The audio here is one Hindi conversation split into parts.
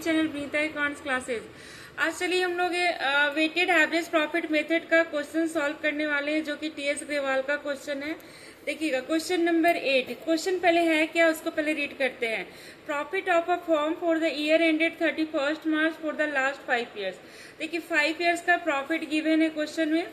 Channel Vinita accounts classes. आज चलिए हम लोग वेटेड एवरेज प्रॉफिट मेथड का क्वेश्चन सॉल्व करने वाले हैं, जो कि टीएस अग्रवाल का क्वेश्चन है। देखिएगा क्वेश्चन नंबर 8। क्वेश्चन पहले है क्या, उसको पहले रीड करते हैं। Profit of a firm for the year ended 31 March for the last 5 years. देखिए 5 ईयर्स का प्रॉफिट गिवन है क्वेश्चन में,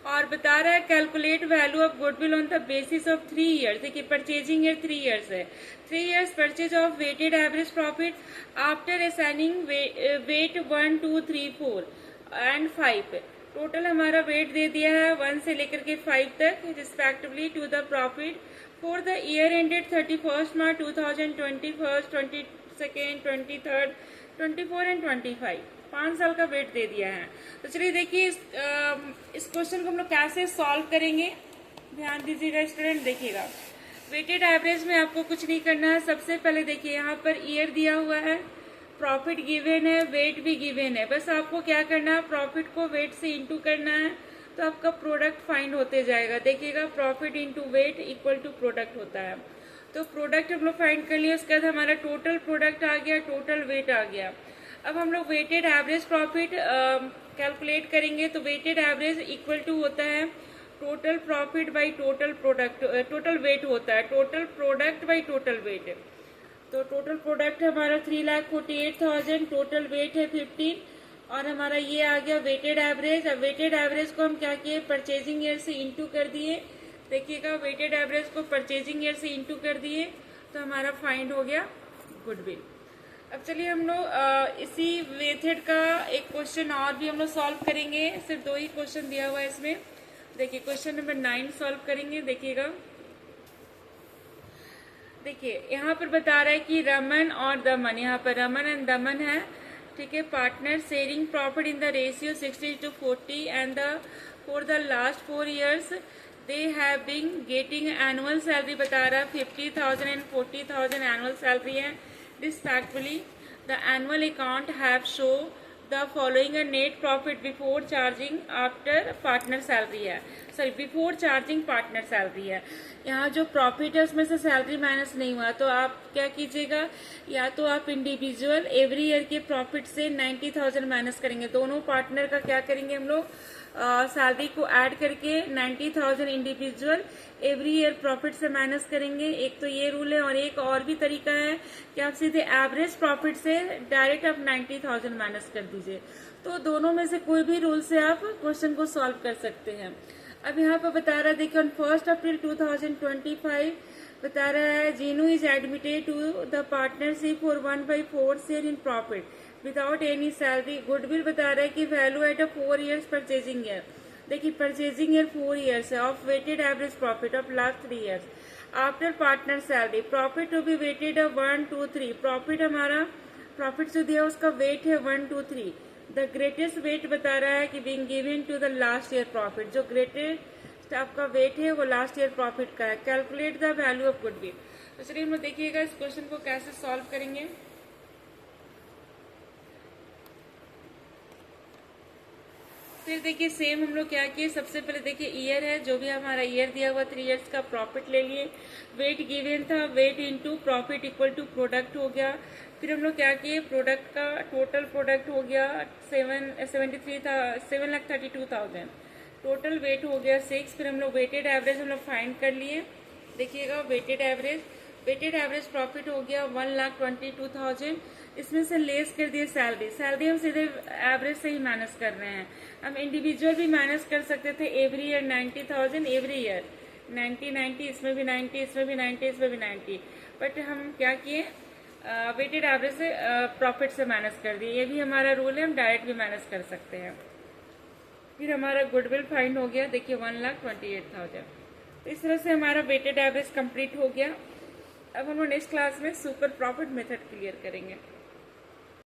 और बता रहा है calculate value of goodwill on the basis of 3 years. देखिए परचेजिंग ईयर 3 ईयर्स है। 3 years purchase of weighted average profit after assigning weight 1, 2, 3, 4 and 5। Total हमारा वेट दे दिया है 1 से लेकर के 5 तक respectively to the profit for the year ended 31 March 2021, 22nd, 23rd, 24 and 25। 5 साल का वेट दे दिया है। तो चलिए देखिए इस क्वेश्चन को हम लोग कैसे सॉल्व करेंगे, ध्यान दीजिएगा स्टूडेंट। देखिएगा वेटेड एवरेज में आपको कुछ नहीं करना है। सबसे पहले देखिए यहाँ पर ईयर दिया हुआ है, प्रॉफिट गिवन है, वेट भी गिवन है। बस आपको क्या करना है, प्रॉफिट को वेट से इंटू करना है, तो आपका प्रोडक्ट फाइंड होते जाएगा। देखिएगा profit into weight equal to product होता है। तो प्रोडक्ट हम लोग फाइंड कर लिए, उसके बाद हमारा टोटल प्रोडक्ट आ गया, टोटल वेट आ गया। अब हम लोग वेटेड एवरेज प्रॉफिट कैलकुलेट करेंगे। तो वेटेड एवरेज इक्वल टू होता है total profit by total product, total weight होता है total product by total weight. तो टोटल प्रोडक्ट हमारा 3,48,000, टोटल वेट है 15, और हमारा ये आ गया वेटेड एवरेज। अब वेटेड एवरेज को हम क्या किए, परचेजिंग ईयर से इंटू कर दिए। देखिएगा वेटेड एवरेज को परचेजिंग ईयर से इंटू कर दिए, तो हमारा फाइंड हो गया गुडविल। अब चलिए हम लोग इसी मेथड का एक क्वेश्चन और भी हम लोग सॉल्व करेंगे। सिर्फ 2 ही क्वेश्चन दिया हुआ है इसमें। देखिए क्वेश्चन नंबर 9 सॉल्व करेंगे। देखिएगा देखिए यहाँ पर बता रहा है कि रमन और दमन, यहाँ पर रमन एंड दमन है, ठीक है। Partner sharing profit in the ratio 60:40 and for the last 4 years they have been getting annual salary. बता रहा है 50,000 एंड 40,000 एनुअल सैलरी है respectively. The annual account have show the following a net profit before charging after partner salary है, sorry before charging partner salary है। यहाँ जो प्रॉफिट है उसमें से सैलरी माइनस नहीं हुआ, तो आप क्या कीजिएगा, या तो आप इंडिविजुअल एवरी ईयर के प्रॉफिट से 90,000 माइनस करेंगे। दोनों पार्टनर का क्या करेंगे हम लोग, सैलरी को ऐड करके 90,000 इंडिविजुअल एवरी ईयर प्रॉफिट से माइनस करेंगे। एक तो ये रूल है, और एक और भी तरीका है कि आप सीधे एवरेज प्रॉफिट से डायरेक्ट आप 90,000 माइनस कर दीजिए। तो दोनों में से कोई भी रूल से आप क्वेश्चन को सॉल्व कर सकते हैं। अब यहाँ पर बता रहा है, देखिए ऑन 1 अप्रैल 2025 बता रहा है Jeenu is admitted to the partnership for 1/4 share in profit without any salary. Goodwill बता रहा है कि value at a 4 years purchasing year. देखिए परचेजिंग ईयर 4 ईयर्स है of weighted average profit of last 3 years after partner salary. Profit to be weighted 1, 2, 3। Profit हमारा प्रॉफिट जो दिया उसका वेट है 1, 2, 3। द ग्रेटेस्ट वेट बता रहा है कि being given to the last year profit. जो ग्रेटेस्ट आपका वेट है वो लास्ट ईयर प्रॉफिट का है। Calculate the value of goodwill. तो चलिए हम लोग देखिएगा इस क्वेश्चन को कैसे सॉल्व करेंगे। फिर देखिए सेम हम लोग क्या किए, सबसे पहले देखिए ईयर है, जो भी हमारा ईयर दिया हुआ 3 ईयर्स का प्रॉफिट ले लिए। वेट गिवन था, weight into profit equal to product हो गया। फिर हम लोग क्या किए, प्रोडक्ट का टोटल प्रोडक्ट हो गया 7,32,000, टोटल वेट हो गया 6। फिर हम लोग वेटेड एवरेज हम लोग फाइंड कर लिए। देखिएगा वेटेड एवरेज प्रॉफिट हो गया 1,22,000। इसमें से लेस कर दिए सैलरी। सैलरी हम सीधे एवरेज से ही माइनस कर रहे हैं। हम इंडिविजुअल भी माइनस कर सकते थे। एवरी ईयर 90,000, एवरी ईयर 90, इसमें भी 90, इसमें भी 90, इसमें भी 90। बट हम क्या किए, वेटेड एवरेज से प्रॉफिट से माइनस कर दिए। ये भी हमारा रूल है, हम डायरेक्ट भी माइनस कर सकते हैं। फिर हमारा गुडविल फाइंड हो गया, देखिए 1,28,000। तो इस तरह से हमारा वेटेड एवरेज कंप्लीट हो गया। अब हम लोग नेक्स्ट क्लास में सुपर प्रॉफिट मेथड क्लियर करेंगे।